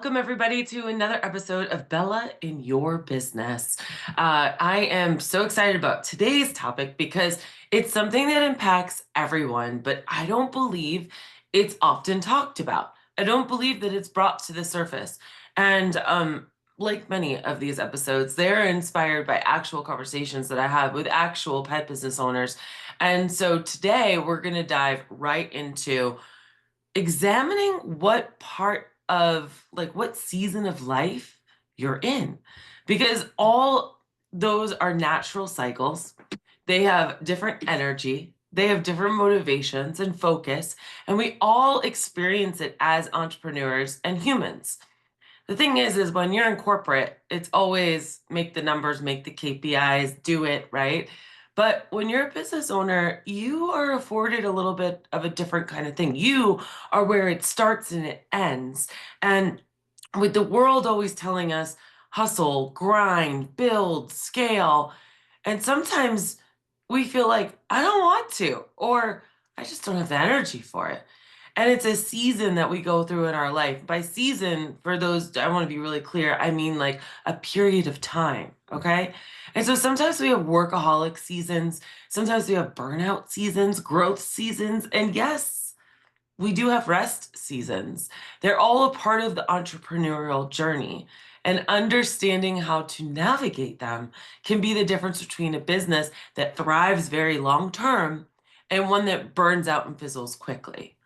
Welcome, everybody, to another episode of Bella in Your Business. I am so excited about today's topic because it's something that impacts everyone, but I don't believe it's often talked about. I don't believe that it's brought to the surface. And like many of these episodes, they're inspired by actual conversations that I have with actual pet business owners. And so today we're going to dive right into examining what part of what season of life you're in, because all those are natural cycles. They have different energy, they have different motivations and focus, and we all experience it as entrepreneurs and humans. The thing is when you're in corporate, it's always make the numbers, make the KPIs, do it, right? But when you're a business owner, you are afforded a little bit of a different kind of thing. You are where it starts and it ends. And with the world always telling us hustle, grind, build, scale, and sometimes we feel like I don't want to, or I just don't have the energy for it. And it's a season that we go through in our life. By season, for those, I want to be really clear, I mean like a period of time. Okay. And so sometimes we have workaholic seasons, sometimes we have burnout seasons, growth seasons, and yes, we do have rest seasons. They're all a part of the entrepreneurial journey. And understanding how to navigate them can be the difference between a business that thrives very long term and one that burns out and fizzles quickly.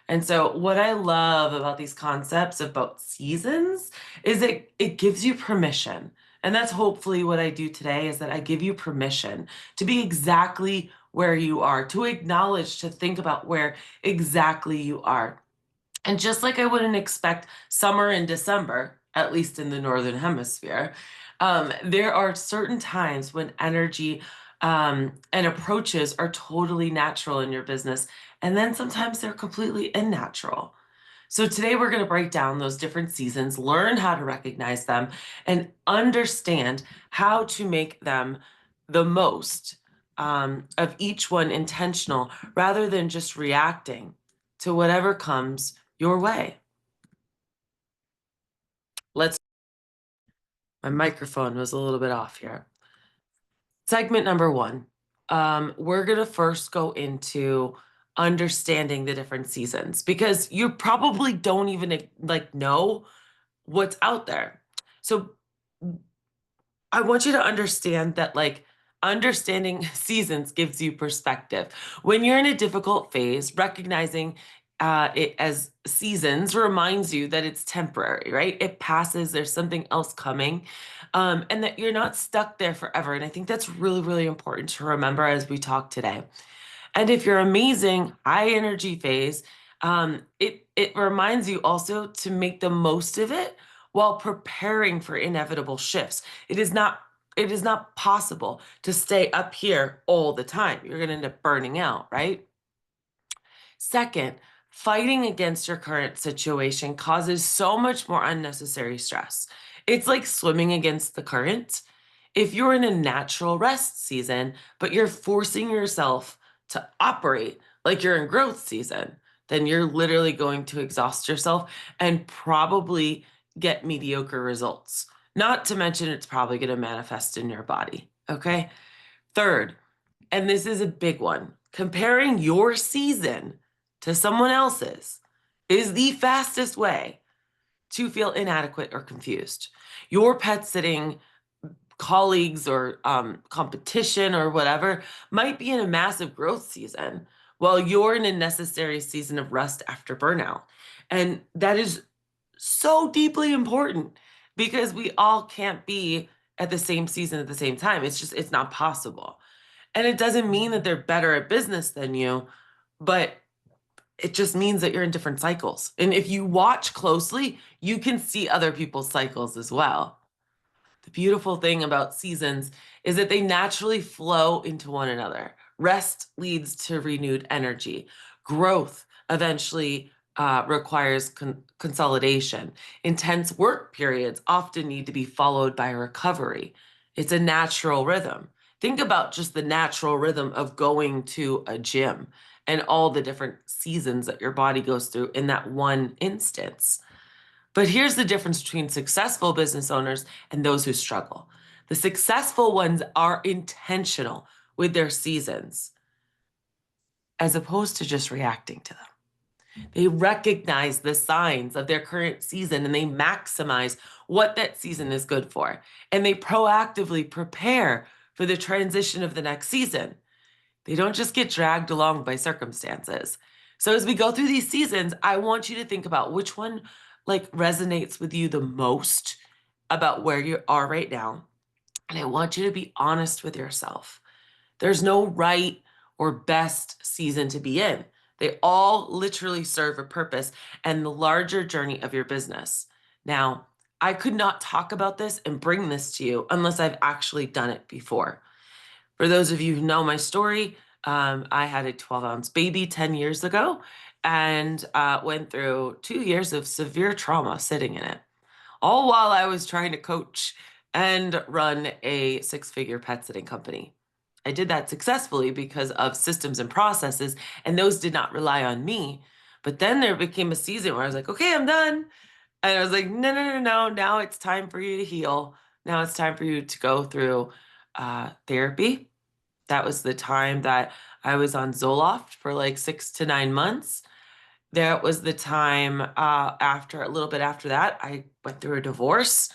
And so what I love about these concepts about seasons is it gives you permission. And that's hopefully what I do today, is that I give you permission to be exactly where you are, to acknowledge, to think about where exactly you are. And just like I wouldn't expect summer in December, at least in the Northern Hemisphere, there are certain times when energy and approaches are totally natural in your business. And then sometimes they're completely unnatural. So today we're going to break down those different seasons, learn how to recognize them, and understand how to make them the most of each one intentional rather than just reacting to whatever comes your way. Let's, my microphone was a little bit off here. Segment number one, we're going to first go into understanding the different seasons, because you probably don't even like know what's out there. So I want you to understand that, like, understanding seasons gives you perspective. When you're in a difficult phase, recognizing it as seasons reminds you that it's temporary, right? It passes, there's something else coming, and that you're not stuck there forever. And I think that's really, really important to remember as we talk today. And if you're amazing, high energy phase, it reminds you also to make the most of it while preparing for inevitable shifts. It is not possible to stay up here all the time. You're going to end up burning out, right? Second, fighting against your current situation causes so much more unnecessary stress. It's like swimming against the current. If you're in a natural rest season, but you're forcing yourself to operate like you're in growth season, then you're literally going to exhaust yourself and probably get mediocre results. Not to mention, it's probably going to manifest in your body. Okay. Third, and this is a big one, comparing your season to someone else's is the fastest way to feel inadequate or confused. Your pet sitting colleagues or competition or whatever might be in a massive growth season while you're in a necessary season of rest after burnout. And that is so deeply important, because we all can't be at the same season at the same time. It's not possible. And it doesn't mean that they're better at business than you, but it just means that you're in different cycles. And if you watch closely, you can see other people's cycles as well. The beautiful thing about seasons is that they naturally flow into one another. Rest leads to renewed energy. Growth eventually requires consolidation. Intense work periods often need to be followed by recovery. It's a natural rhythm. Think about just the natural rhythm of going to a gym and all the different seasons that your body goes through in that one instance. But here's the difference between successful business owners and those who struggle. The successful ones are intentional with their seasons as opposed to just reacting to them. They recognize the signs of their current season and they maximize what that season is good for. And they proactively prepare for the transition of the next season. They don't just get dragged along by circumstances. So as we go through these seasons, I want you to think about which one like resonates with you the most about where you are right now. And I want you to be honest with yourself. There's no right or best season to be in. They all literally serve a purpose and the larger journey of your business. Now, I could not talk about this and bring this to you unless I've actually done it before. For those of you who know my story, I had a 12-ounce baby 10 years ago and went through 2 years of severe trauma sitting in it, all while I was trying to coach and run a six-figure pet sitting company. I did that successfully because of systems and processes, and those did not rely on me. But then there became a season where I was like, okay, I'm done. And I was like, no, no, no, no. Now it's time for you to heal. Now it's time for you to go through therapy. That was the time that I was on Zoloft for like 6 to 9 months. That was the time after a little bit after that, I went through a divorce.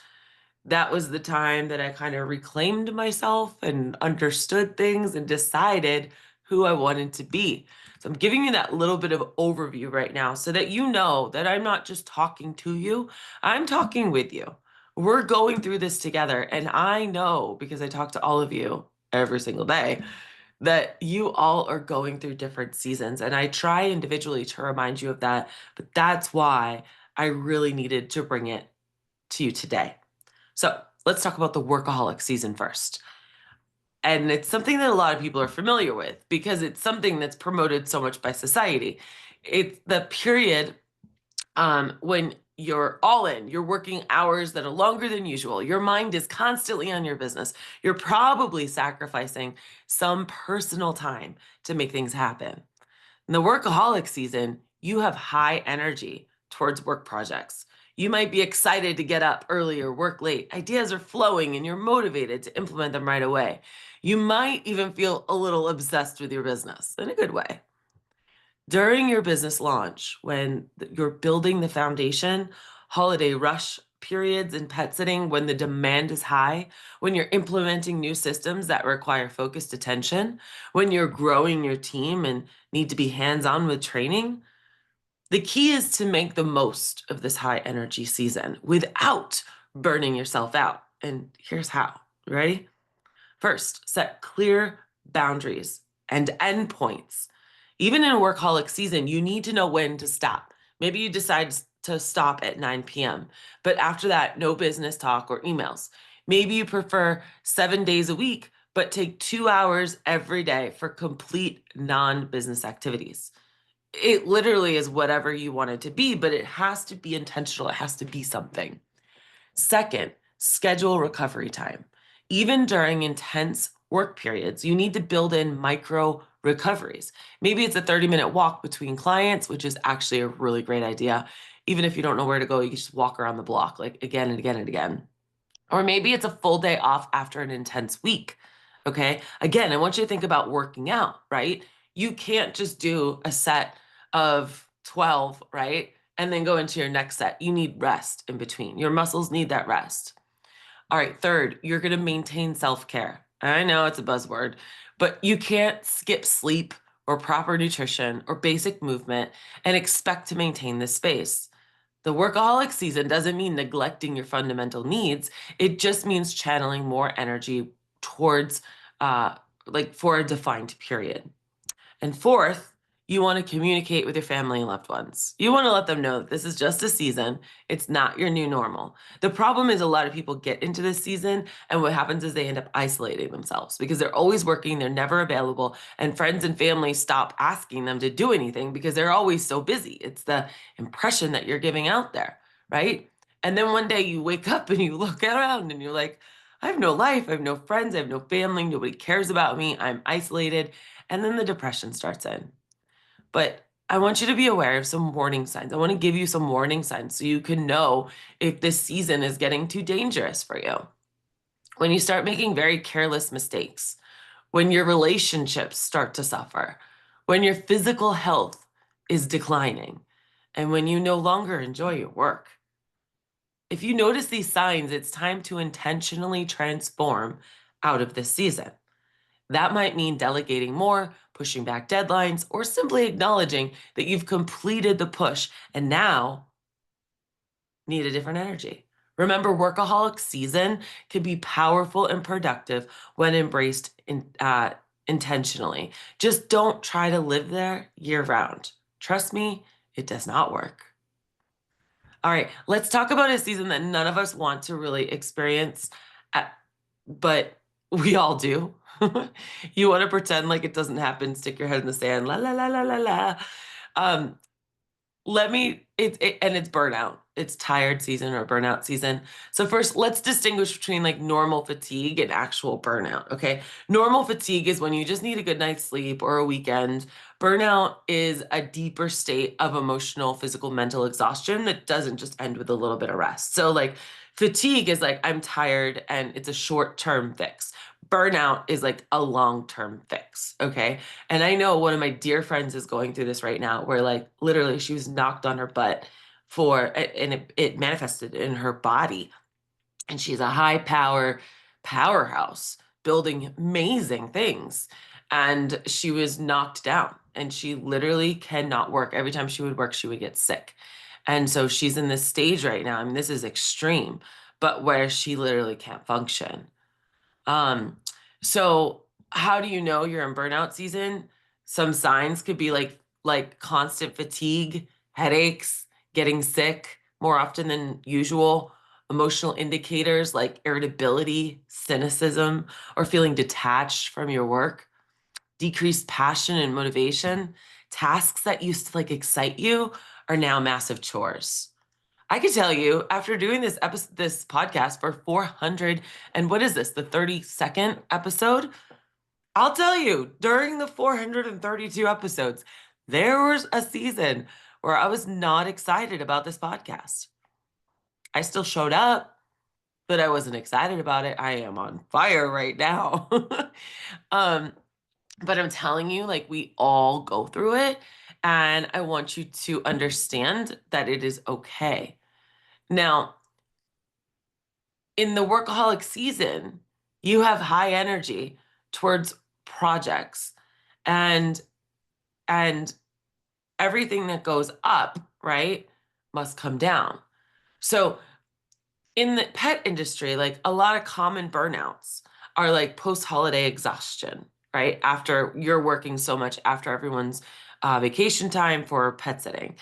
That was the time that I kind of reclaimed myself and understood things and decided who I wanted to be. So I'm giving you that little bit of overview right now so that you know that I'm not just talking to you, I'm talking with you. We're going through this together. And I know because I talk to all of you every single day that you all are going through different seasons. And I try individually to remind you of that. But that's why I really needed to bring it to you today. So let's talk about the workaholic season first. And it's something that a lot of people are familiar with because it's something that's promoted so much by society. It's the period when you're all in, you're working hours that are longer than usual. Your mind is constantly on your business. You're probably sacrificing some personal time to make things happen. In the workaholic season, you have high energy towards work projects. You might be excited to get up early or work late. Ideas are flowing and you're motivated to implement them right away. You might even feel a little obsessed with your business in a good way. During your business launch, when you're building the foundation, holiday rush periods in pet sitting, when the demand is high, when you're implementing new systems that require focused attention, when you're growing your team and need to be hands-on with training, the key is to make the most of this high energy season without burning yourself out. And here's how. Ready? First, set clear boundaries and endpoints. Even in a workaholic season, you need to know when to stop. Maybe you decide to stop at 9 p.m., but after that, no business talk or emails. Maybe you prefer 7 days a week, but take 2 hours every day for complete non-business activities. It literally is whatever you want it to be, but it has to be intentional. It has to be something. Second, schedule recovery time. Even during intense work periods, you need to build in micro recoveries. Maybe it's a 30-minute walk between clients, which is actually a really great idea. Even if you don't know where to go, you can just walk around the block like again and again and again. Or maybe it's a full day off after an intense week. Okay. Again, I want you to think about working out, right? You can't just do a set of 12, right? And then go into your next set. You need rest in between. Your muscles need that rest. All right. Third, you're going to maintain self-care. I know it's a buzzword, but you can't skip sleep or proper nutrition or basic movement and expect to maintain this space. The workaholic season doesn't mean neglecting your fundamental needs. It just means channeling more energy towards like for a defined period. And fourth, you want to communicate with your family and loved ones. You want to let them know that this is just a season. It's not your new normal. The problem is a lot of people get into this season, and what happens is they end up isolating themselves because they're always working, they're never available, and friends and family stop asking them to do anything because they're always so busy. It's the impression that you're giving out there, right? And then one day you wake up and you look around and you're like, I have no life, I have no friends, I have no family, nobody cares about me, I'm isolated. And then the depression starts in. But I want you to be aware of some warning signs. I want to give you some warning signs so you can know if this season is getting too dangerous for you. When you start making very careless mistakes, when your relationships start to suffer, when your physical health is declining, and when you no longer enjoy your work. If you notice these signs, it's time to intentionally transform out of this season. That might mean delegating more, pushing back deadlines, or simply acknowledging that you've completed the push and now need a different energy. Remember, workaholic season can be powerful and productive when embraced intentionally. Just don't try to live there year round. Trust me, it does not work. All right, let's talk about a season that none of us want to really experience, uh, but we all do. You want to pretend like it doesn't happen, stick your head in the sand, la la la la la la. Um, and it's burnout. It's tired season or burnout season. So first, let's distinguish between like normal fatigue and actual burnout, okay? Normal fatigue is when you just need a good night's sleep or a weekend. Burnout is a deeper state of emotional, physical, mental exhaustion that doesn't just end with a little bit of rest. So like fatigue is like I'm tired and it's a short-term fix. Burnout is like a long-term fix, okay? And I know one of my dear friends is going through this right now where like literally she was knocked on her butt and it manifested in her body. And she's a high power powerhouse building amazing things. And she was knocked down and she literally cannot work. Every time she would work, she would get sick. And so she's in this stage right now. I mean, this is extreme, but where she literally can't function. Um, so how do you know you're in burnout season? Some signs could be like constant fatigue, headaches, getting sick more often than usual, emotional indicators like irritability, cynicism, or feeling detached from your work, decreased passion and motivation. Tasks that used to like excite you are now massive chores. I could tell you after doing this podcast for 400 and what is this, the 32nd episode? I'll tell you, during the 432 episodes, there was a season where I was not excited about this podcast. I still showed up, but I wasn't excited about it. I am on fire right now. um, but I'm telling you, like we all go through it, and I want you to understand that it is okay. Now, in the workaholic season, you have high energy towards projects and and everything that goes up, right, must come down. So in the pet industry, like a lot of common burnouts are like post-holiday exhaustion, right? After you're working so much after everyone's vacation time for pet sitting,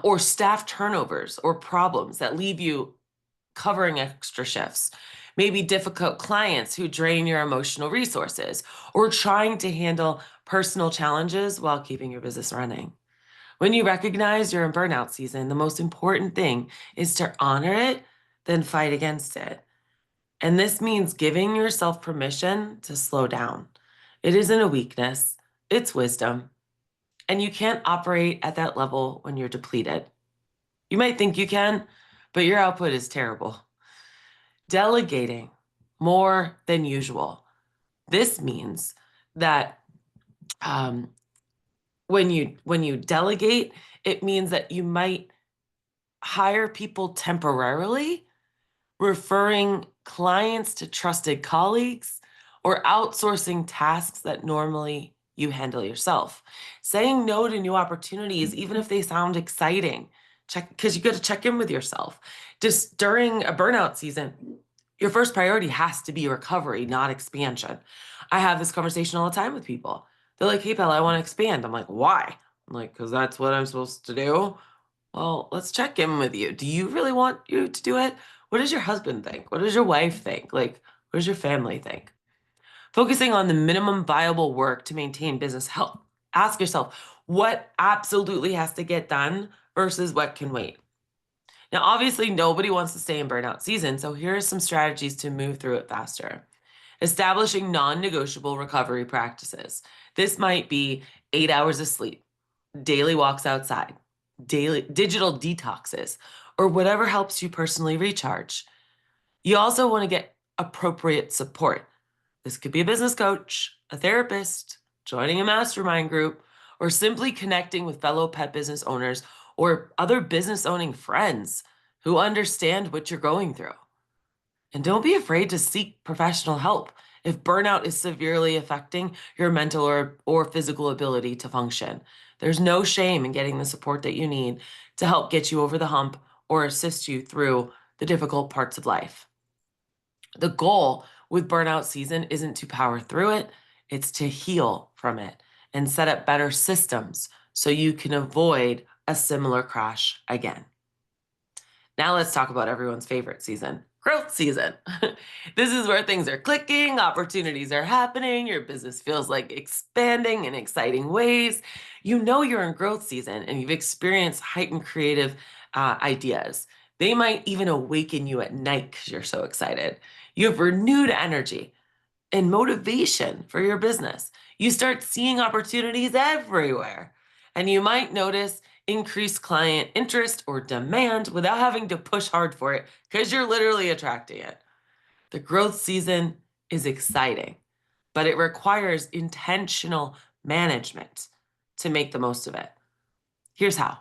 or staff turnovers or problems that leave you covering extra shifts, maybe difficult clients who drain your emotional resources, or trying to handle personal challenges while keeping your business running. When you recognize you're in burnout season, the most important thing is to honor it, then fight against it. And this means giving yourself permission to slow down. It isn't a weakness, it's wisdom. And you can't operate at that level when you're depleted. You might think you can, but your output is terrible. Delegating more than usual. This means that when you delegate, it means that you might hire people temporarily, referring clients to trusted colleagues, or outsourcing tasks that normally you handle yourself. Saying no to new opportunities, even if they sound exciting, because you got to check in with yourself. Just during a burnout season, your first priority has to be recovery, not expansion. I have this conversation all the time with people. They're like, hey, Bella, I want to expand. I'm like, why? I'm like, because that's what I'm supposed to do. Well, let's check in with you. Do you really want you to do it? What does your husband think? What does your wife think? Like, what does your family think? Focusing on the minimum viable work to maintain business health. Ask yourself, what absolutely has to get done versus what can wait? Now, obviously, nobody wants to stay in burnout season, so here are some strategies to move through it faster. Establishing non-negotiable recovery practices. This might be 8 hours of sleep, daily walks outside, daily digital detoxes, or whatever helps you personally recharge. You also want to get appropriate support. This could be a business coach, a therapist, joining a mastermind group, or simply connecting with fellow pet business owners or other business owning friends who understand what you're going through. And don't be afraid to seek professional help if burnout is severely affecting your mental or physical ability to function. There's no shame in getting the support that you need to help get you over the hump or assist you through the difficult parts of life. The goal with burnout season isn't to power through it, it's to heal from it and set up better systems so you can avoid a similar crash again. Now let's talk about everyone's favorite season, growth season. This is where things are clicking, opportunities are happening, your business feels like expanding in exciting ways. You know you're in growth season and you've experienced heightened creative ideas. They might even awaken you at night because you're so excited. You have renewed energy and motivation for your business. You start seeing opportunities everywhere. And you might notice increased client interest or demand without having to push hard for it because you're literally attracting it. The growth season is exciting, but it requires intentional management to make the most of it. Here's how.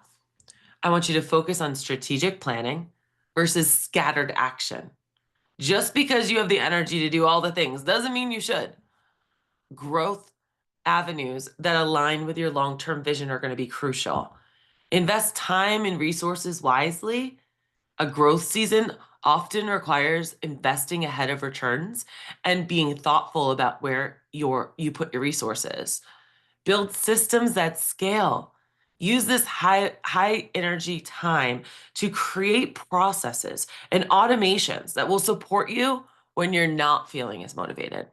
I want you to focus on strategic planning versus scattered action. Just because you have the energy to do all the things doesn't mean you should. Growth avenues that align with your long-term vision are going to be crucial. Invest time and resources wisely. A growth season often requires investing ahead of returns and being thoughtful about where you put your resources. Build systems that scale. Use this high energy time to create processes and automations that will support you when you're not feeling as motivated.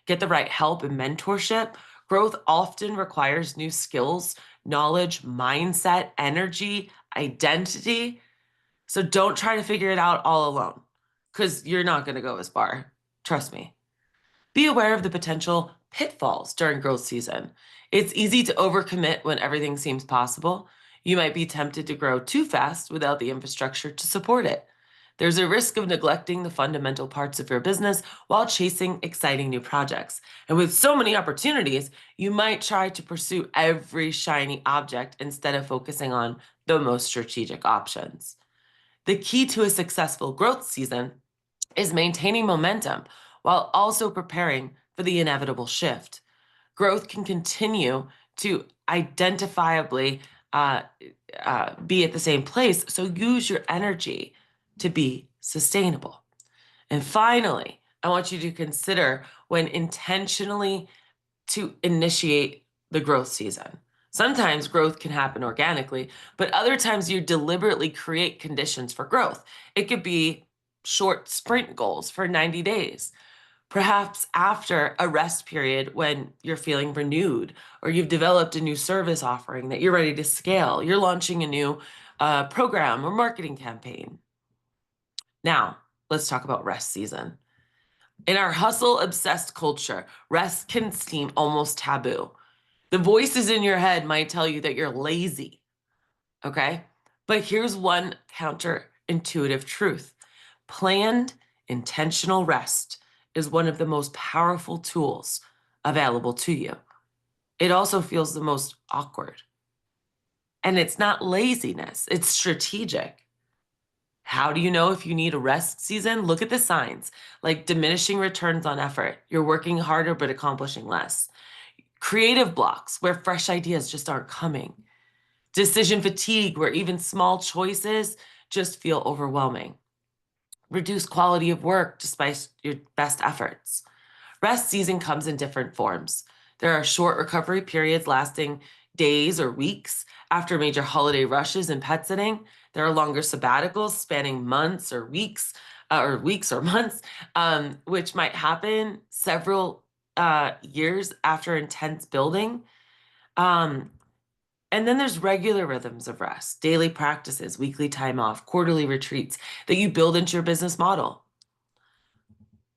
Get the right help and mentorship. Growth often requires new skills, knowledge, mindset, energy, identity. So don't try to figure it out all alone because you're not going to go as far. Trust me. Be aware of the potential pitfalls during growth season. It's easy to overcommit when everything seems possible. You might be tempted to grow too fast without the infrastructure to support it. There's a risk of neglecting the fundamental parts of your business while chasing exciting new projects. And with so many opportunities, you might try to pursue every shiny object instead of focusing on the most strategic options. The key to a successful growth season is maintaining momentum while also preparing for the inevitable shift. Growth can continue to identifiably be at the same place, so use your energy to be sustainable. And finally, I want you to consider when intentionally to initiate the growth season. Sometimes growth can happen organically, but other times you deliberately create conditions for growth. It could be short sprint goals for 90 days, perhaps after a rest period when you're feeling renewed, or you've developed a new service offering that you're ready to scale. You're launching a new program or marketing campaign. Now, let's talk about rest season. In our hustle obsessed culture, rest can seem almost taboo. The voices in your head might tell you that you're lazy, okay? But here's one counterintuitive truth. Planned, intentional rest is one of the most powerful tools available to you. It also feels the most awkward. And it's not laziness, it's strategic. How do you know if you need a rest season? Look at the signs, like diminishing returns on effort. You're working harder but accomplishing less. Creative blocks where fresh ideas just aren't coming. Decision fatigue where even small choices just feel overwhelming. Reduced quality of work despite your best efforts. Rest season comes in different forms. There are short recovery periods lasting days or weeks after major holiday rushes and pet sitting. There are longer sabbaticals spanning months or weeks or months, which might happen several years after intense building. And then there's regular rhythms of rest, daily practices, weekly time off, quarterly retreats that you build into your business model.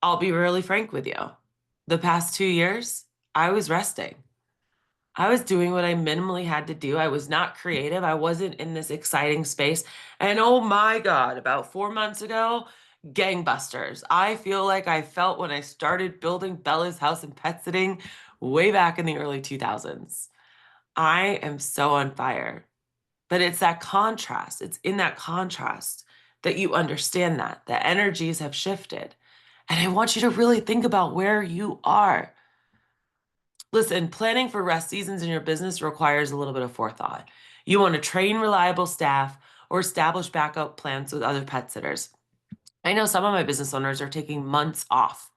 I'll be really frank with you. The past 2 years, I was resting. I was doing what I minimally had to do. I was not creative. I wasn't in this exciting space. And oh my God, about 4 months ago, gangbusters. I feel like I felt when I started building Bella's house and pet sitting way back in the early 2000s. I am so on fire. But it's that contrast. It's in that contrast that you understand that the energies have shifted. And I want you to really think about where you are. Listen, planning for rest seasons in your business requires a little bit of forethought. You want to train reliable staff or establish backup plans with other pet sitters. I know some of my business owners are taking months off.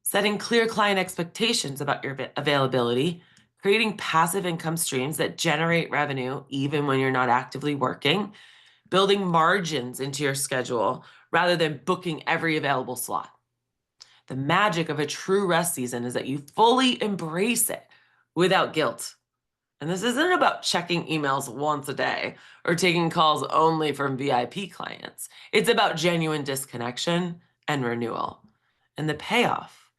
Setting clear client expectations about your availability, creating passive income streams that generate revenue even when you're not actively working, building margins into your schedule rather than booking every available slot. The magic of a true rest season is that you fully embrace it without guilt. And this isn't about checking emails once a day or taking calls only from VIP clients. It's about genuine disconnection and renewal. And the payoff,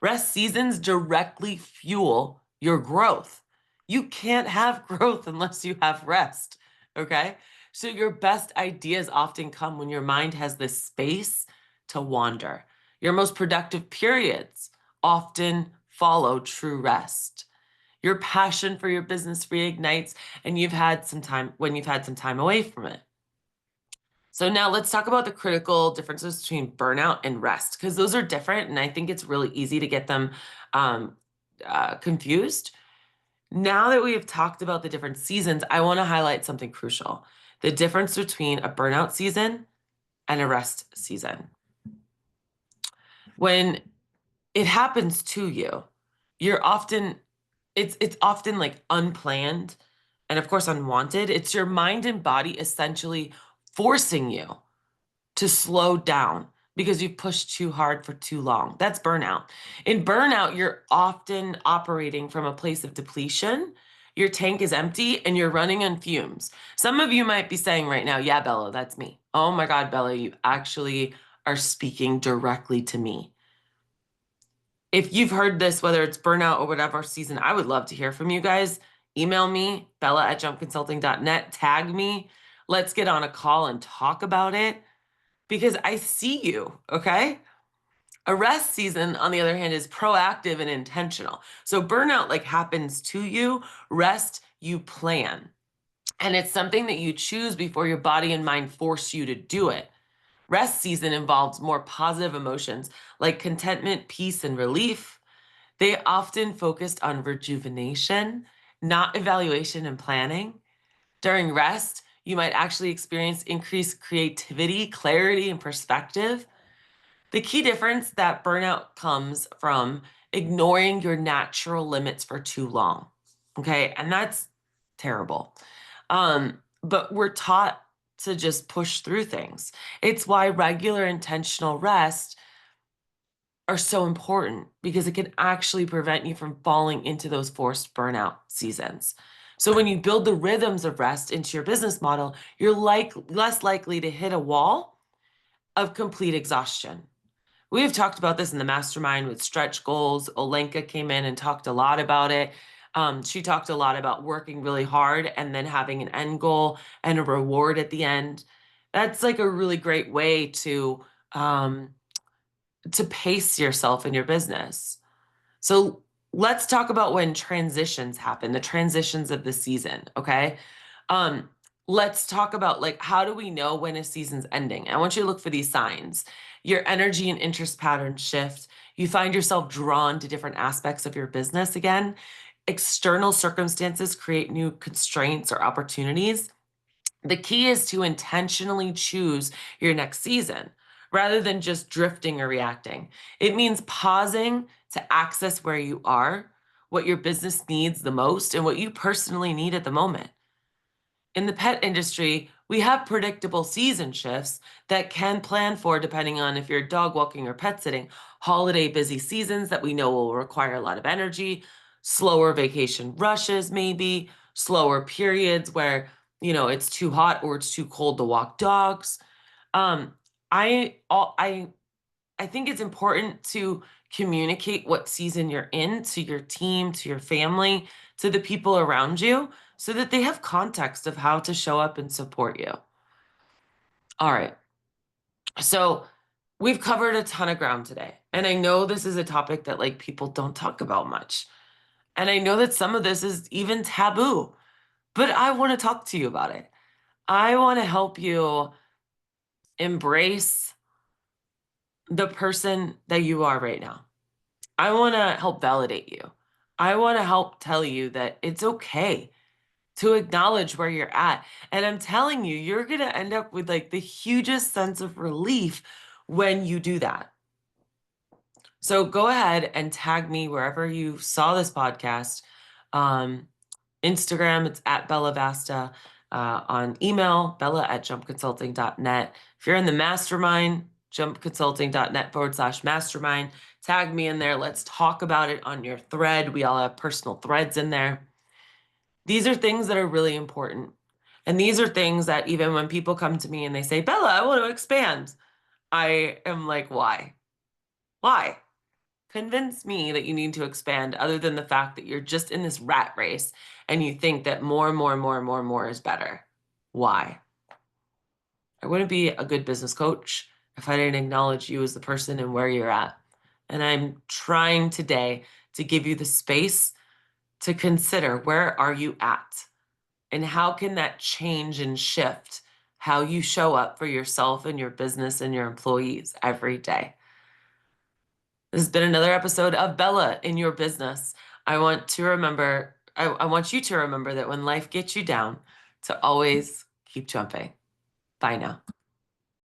rest seasons directly fuel your growth. You can't have growth unless you have rest, okay? So your best ideas often come when your mind has this space to wander. Your most productive periods often follow true rest. Your passion for your business reignites and you've had some time when you've had some time away from it. So now let's talk about the critical differences between burnout and rest, because those are different, and I think it's really easy to get them um, confused. Now that we have talked about the different seasons, I want to highlight something crucial: the difference between a burnout season and a rest season. When it happens to you, you're often it's often like unplanned and of course unwanted. It's your mind and body essentially forcing you to slow down because you've pushed too hard for too long. That's burnout. In burnout, you're often operating from a place of depletion. Your tank is empty and you're running on fumes. Some of you might be saying right now, yeah, Bella, that's me. Oh my God, Bella, you actually are speaking directly to me. If you've heard this, whether it's burnout or whatever season, I would love to hear from you guys. Email me, bella@jumpconsulting.net, tag me. Let's get on a call and talk about it because I see you, okay? A rest season, on the other hand, is proactive and intentional. So burnout like happens to you, rest you plan. And it's something that you choose before your body and mind force you to do it. Rest season involves more positive emotions like contentment, peace, and relief. They often focused on rejuvenation, not evaluation and planning. During rest, you might actually experience increased creativity, clarity, and perspective. The key difference that burnout comes from ignoring your natural limits for too long. Okay. And that's terrible. But we're taught to just push through things. It's why regular intentional rest are so important because it can actually prevent you from falling into those forced burnout seasons. So when you build the rhythms of rest into your business model, you're less likely to hit a wall of complete exhaustion. We've talked about this in the mastermind with stretch goals. Olenka came in and talked a lot about it. She talked a lot about working really hard and then having an end goal and a reward at the end. That's like a really great way um, to pace yourself in your business. So let's talk about when transitions happen, the transitions of the season, okay? Um, let's talk about like how do we know when a season's ending? I want you to look for these signs. Your energy and interest patterns shift. You find yourself drawn to different aspects of your business again. External circumstances create new constraints or opportunities. The key is to intentionally choose your next season rather than just drifting or reacting. It means pausing to access where you are, what your business needs the most, and what you personally need at the moment. In the pet industry, we have predictable season shifts that can plan for depending on if you're dog walking or pet sitting, holiday busy seasons that we know will require a lot of energy, slower vacation rushes maybe, slower periods where, it's too hot or it's too cold to walk dogs. Um, I think it's important to communicate what season you're in to your team, to your family, to the people around you so that they have context of how to show up and support you. All right. So we've covered a ton of ground today. And I know this is a topic that like people don't talk about much. And I know that some of this is even taboo, but I want to talk to you about it. I want to help you embrace the person that you are right now. I want to help validate you. I want to help tell you that it's okay to acknowledge where you're at. And I'm telling you, you're going to end up with like the hugest sense of relief when you do that. So go ahead and tag me wherever you saw this podcast. Instagram, it's at Bella Vasta. On email, bella@jumpconsulting.net. If you're in the mastermind, jumpconsulting.net/mastermind. Tag me in there. Let's talk about it on your thread. We all have personal threads in there. These are things that are really important. And these are things that even when people come to me and they say, Bella, I want to expand, I am like, why? Why? Convince me that you need to expand other than the fact that you're just in this rat race and you think that more and more and more and more and more is better. Why? I wouldn't be a good business coach if I didn't acknowledge you as the person and where you're at. And I'm trying today to give you the space to consider where are you at and how can that change and shift how you show up for yourself and your business and your employees every day. This has been another episode of Bella in Your Business. I want you to remember that when life gets you down, to always keep jumping. Bye now.